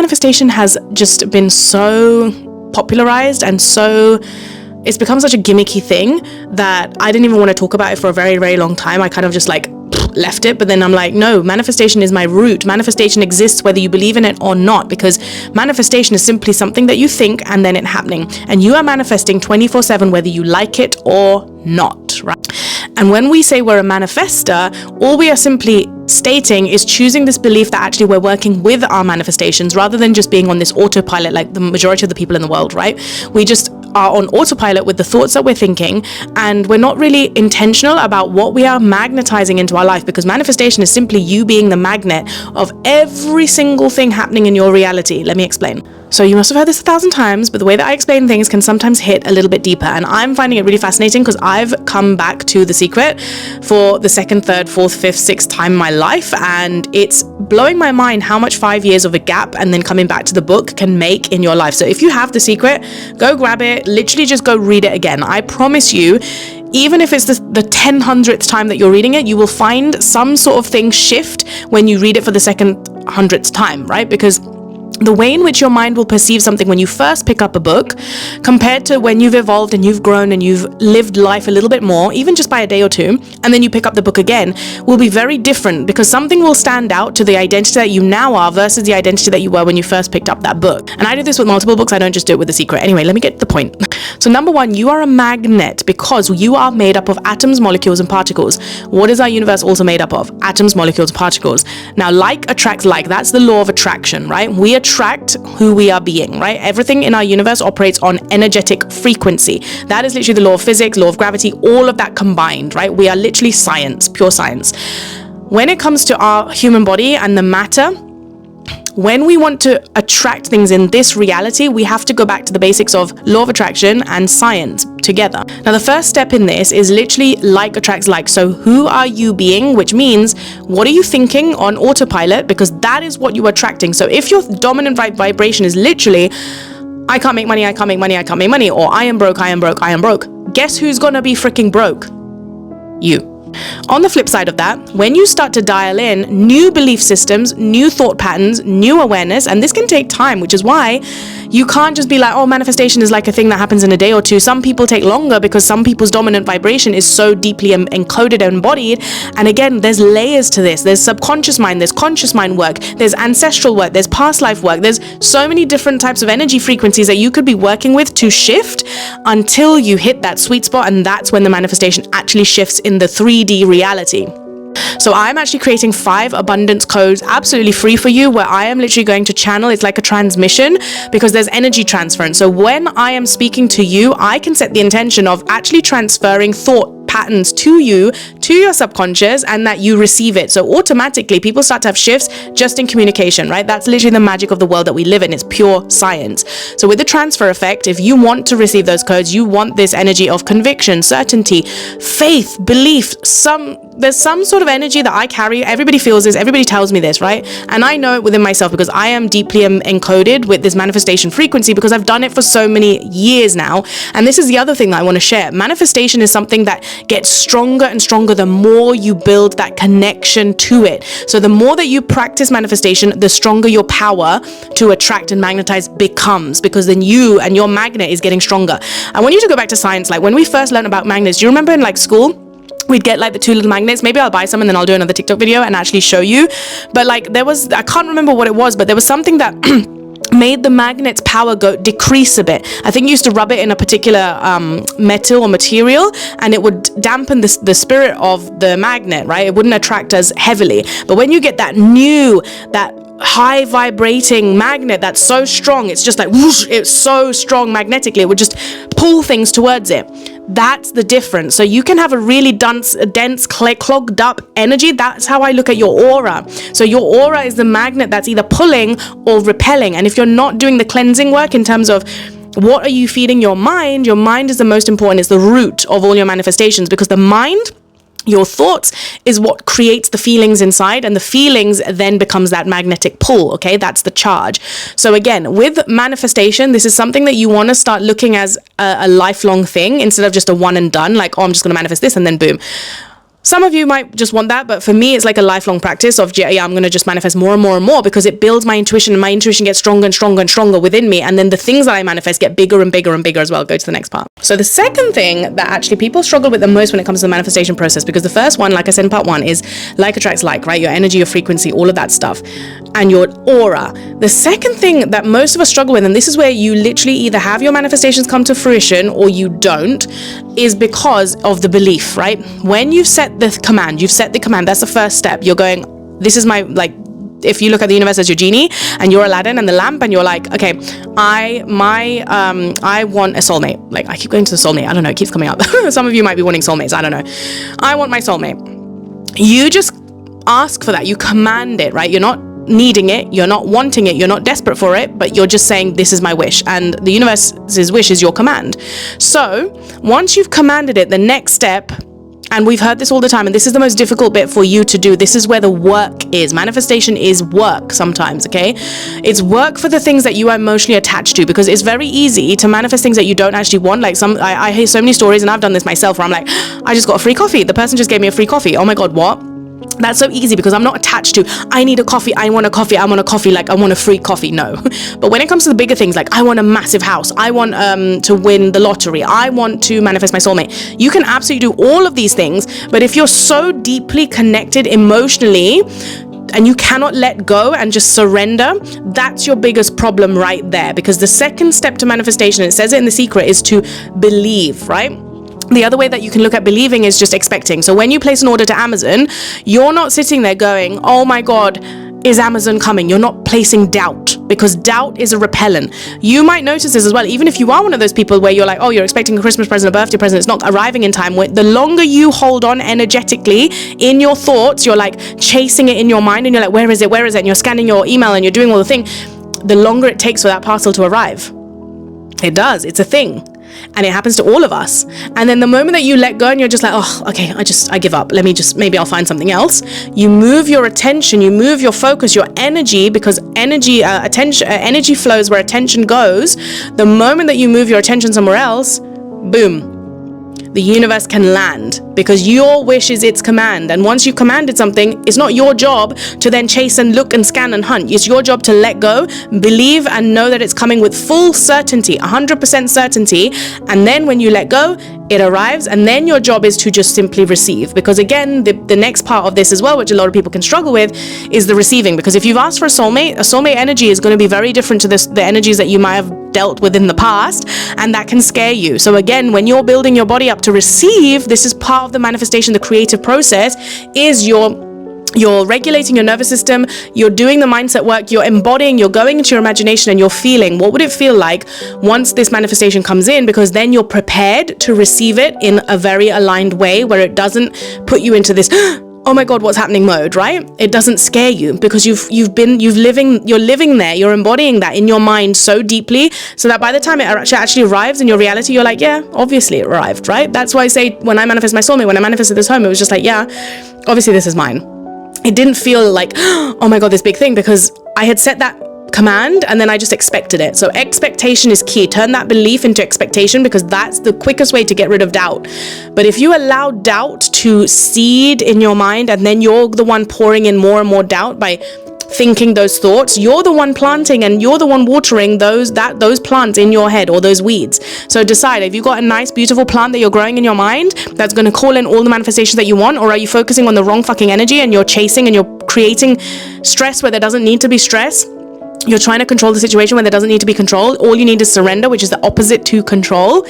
manifestation has just been so popularized and it's become such a gimmicky thing that I didn't even want to talk about it for a very, very long time. I kind of just like left it, but then I'm like, no, manifestation is my root. Manifestation exists whether you believe in it or not, because manifestation is simply something that you think and then it happening, and you are manifesting 24/7 whether you like it or not, right? And when we say we're a manifester, all we are simply stating is choosing this belief that actually we're working with our manifestations rather than just being on this autopilot like the majority of the people in the world, right? We just are on autopilot with the thoughts that we're thinking, and we're not really intentional about what we are magnetizing into our life, because manifestation is simply you being the magnet of every single thing happening in your reality. Let me explain. So you must have heard this 1,000 times, but the way that I explain things can sometimes hit a little bit deeper, and I'm finding it really fascinating because I've come back to The Secret for the second, third, fourth, fifth, sixth time in my life, and it's blowing my mind how much 5 years of a gap and then coming back to the book can make in your life. So if you have The Secret, go grab it, literally just go read it again. I promise you, even if it's the 100th time that you're reading it, you will find some sort of thing shift when you read it for the second 100th time, right? Because the way in which your mind will perceive something when you first pick up a book compared to when you've evolved and you've grown and you've lived life a little bit more, even just by a day or two, and then you pick up the book again, will be very different, because something will stand out to the identity that you now are versus the identity that you were when you first picked up that book. And I do this with multiple books. I don't just do it with The Secret. Anyway, let me get to the point. So number one, you are a magnet because you are made up of atoms, molecules, and particles. What is our universe also made up of? Atoms, molecules, and particles. Now, like attracts like. That's the law of attraction, right? We attract who we are being, right? Everything in our universe operates on energetic frequency. That is literally the law of physics, law of gravity, all of that combined, right? We are literally science, pure science. When it comes to our human body and the matter, when we want to attract things in this reality, we have to go back to the basics of law of attraction and science together. Now, the first step in this is literally like attracts like. So who are you being? Which means, what are you thinking on autopilot? Because that is what you're attracting. So if your dominant vibration is literally, I can't make money, I can't make money, I can't make money, or I am broke, I am broke, I am broke, guess who's gonna be freaking broke? You. On the flip side of that, when you start to dial in new belief systems, new thought patterns, new awareness, and this can take time, which is why you can't just be like, oh, manifestation is like a thing that happens in a day or two. Some people take longer because some people's dominant vibration is so deeply encoded and embodied. And again, there's layers to this. There's subconscious mind, there's conscious mind work, there's ancestral work, there's past life work. There's so many different types of energy frequencies that you could be working with to shift until you hit that sweet spot. And that's when the manifestation actually shifts in the 3D reality. So I'm actually creating 5 abundance codes absolutely free for you, where I am literally going to channel. It's like a transmission, because there's energy transference. So when I am speaking to you, I can set the intention of actually transferring thought patterns to you, to your subconscious, and that you receive it. So automatically people start to have shifts just in communication, right? That's literally the magic of the world that we live in. It's pure science. So with the transfer effect, if you want to receive those codes, you want this energy of conviction, certainty, faith, belief, there's some sort of energy that I carry. Everybody feels this, everybody tells me this, right? And I know it within myself because I am deeply encoded with this manifestation frequency, because I've done it for so many years now. And this is the other thing that I want to share. Manifestation is something that gets stronger and stronger the more you build that connection to it. So the more that you practice manifestation, the stronger your power to attract and magnetize becomes, because then you and your magnet is getting stronger. I want you to go back to science. Like when we first learned about magnets, do you remember in like school? We'd get like the 2 little magnets. Maybe I'll buy some and then I'll do another TikTok video and actually show you. But like I can't remember what it was, but there was something that made the magnet's power decrease a bit. I think you used to rub it in a particular metal or material, and it would dampen the spirit of the magnet, right? It wouldn't attract as heavily. But when you get that high vibrating magnet that's so strong, it's just like whoosh, it's so strong magnetically, it would just pull things towards it. That's the difference. So you can have a really dense, clogged up energy. That's how I look at your aura. So your aura is the magnet that's either pulling or repelling. And if you're not doing the cleansing work in terms of what are you feeding your mind is the most important. It's the root of all your manifestations, because the mind, your thoughts, is what creates the feelings inside, and the feelings then becomes that magnetic pull. Okay, that's the charge. So again, with manifestation, this is something that you want to start looking as a lifelong thing instead of just a one and done, like, oh, I'm just going to manifest this and then boom. Some of you might just want that, but for me, it's like a lifelong practice of, yeah, I'm going to just manifest more and more and more, because it builds my intuition, and my intuition gets stronger and stronger and stronger within me. And then the things that I manifest get bigger and bigger and bigger as well. Go to the next part. So the second thing that actually people struggle with the most when it comes to the manifestation process, because the first one, like I said in part one, is like attracts like, right? Your energy, your frequency, all of that stuff, and your aura. The second thing that most of us struggle with, and this is where you literally either have your manifestations come to fruition or you don't, is because of the belief, right? When you've set the command, that's the first step. You're going, this is my, like, if you look at the universe as your genie and you're Aladdin and the lamp, and you're like, okay, I want a soulmate. Like, I keep going to the soulmate. I don't know. It keeps coming up. Some of you might be wanting soulmates. I don't know. I want my soulmate. You just ask for that. You command it, right? You're not needing it. You're not wanting it. You're not desperate for it, but you're just saying, this is my wish. And the universe's wish is your command. So once you've commanded it, the next step, and we've heard this all the time, and this is the most difficult bit for you to do. This is where the work is. Manifestation is work sometimes, okay? It's work for the things that you are emotionally attached to, because it's very easy to manifest things that you don't actually want. Like I hear so many stories, and I've done this myself, where I'm like, I just got a free coffee. The person just gave me a free coffee. Oh my God, what? That's so easy, because I'm not attached to, I need a coffee, I want a coffee, like I want a free coffee. No. But when it comes to the bigger things, like I want a massive house, I want to win the lottery, I want to manifest my soulmate, you can absolutely do all of these things. But if you're so deeply connected emotionally and you cannot let go and just surrender, that's your biggest problem right there. Because the second step to manifestation, it says it in The Secret, is to believe, right? The other way that you can look at believing is just expecting. So when you place an order to Amazon, you're not sitting there going, oh my God, is Amazon coming? You're not placing doubt, because doubt is a repellent. You might notice this as well, even if you are one of those people where you're like, oh, you're expecting a Christmas present, a birthday present, it's not arriving in time. The longer you hold on energetically in your thoughts, you're like chasing it in your mind, and you're like, where is it? And you're scanning your email and you're doing all the thing. The longer it takes for that parcel to arrive. It does. It's a thing. And it happens to all of us. And then the moment that you let go and you're just like, oh, okay, I give up. Maybe I'll find something else. You move your attention, you move your focus, your energy, because energy flows where attention goes. The moment that you move your attention somewhere else, boom, the universe can land, because your wish is its command. And once you've commanded something, it's not your job to then chase and look and scan and hunt. It's your job to let go, believe, and know that it's coming with full certainty, 100% certainty. And then when you let go, it arrives, and then your job is to just simply receive. Because again, the next part of this as well, which a lot of people can struggle with, is the receiving. Because if you've asked for a soulmate energy is going to be very different to the energies that you might have dealt with in the past, and that can scare you. So again, when you're building your body up to receive, this is part of the manifestation, the creative process, is you're regulating your nervous system, you're doing the mindset work, you're embodying, you're going into your imagination, and you're feeling, what would it feel like once this manifestation comes in? Because then you're prepared to receive it in a very aligned way, where it doesn't put you into this, oh my God, what's happening mode, right? It doesn't scare you, because you're living there, you're embodying that in your mind so deeply, so that by the time it actually arrives in your reality, you're like, yeah, obviously it arrived, right? That's why I say, when I manifest my soulmate, when I manifested this home, it was just like, yeah, obviously this is mine. It didn't feel like, oh my God, this big thing, because I had set that command and then I just expected it. So expectation is key. Turn that belief into expectation, because that's the quickest way to get rid of doubt. But if you allow doubt to seed in your mind, and then you're the one pouring in more and more doubt by thinking those thoughts, you're the one planting, and you're the one watering those plants in your head, or those weeds. So decide, have you got a nice beautiful plant that you're growing in your mind that's going to call in all the manifestations that you want, or are you focusing on the wrong fucking energy, and you're chasing and you're creating stress where there doesn't need to be stress? You're trying to control the situation when there doesn't need to be control. All you need is surrender, which is the opposite to control.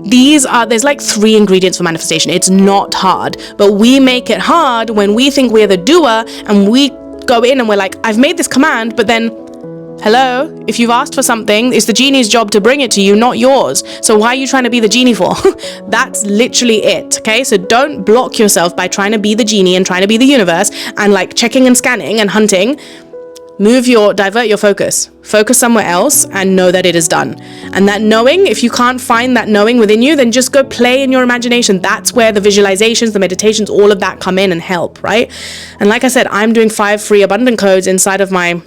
There's like 3 ingredients for manifestation. It's not hard, but we make it hard when we think we're the doer, and we go in and we're like, I've made this command, but then, hello, if you've asked for something, it's the genie's job to bring it to you, not yours. So why are you trying to be the genie for? That's literally it, okay? So don't block yourself by trying to be the genie and trying to be the universe and like checking and scanning and hunting. Divert your focus somewhere else, and know that it is done. And that knowing, if you can't find that knowing within you, then just go play in your imagination. That's where the visualizations, the meditations, all of that come in and help, right? And like I said, I'm doing 5 free abundant codes inside of my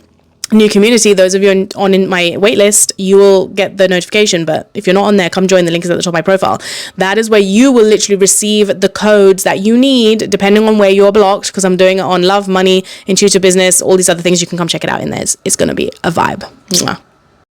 new community, those of you on in my waitlist, you will get the notification. But if you're not on there, come join. The link is at the top of my profile. That is where you will literally receive the codes that you need depending on where you're blocked, because I'm doing it on love, money, intuitive business, all these other things. You can come check it out in there. It's going to be a vibe. Mwah.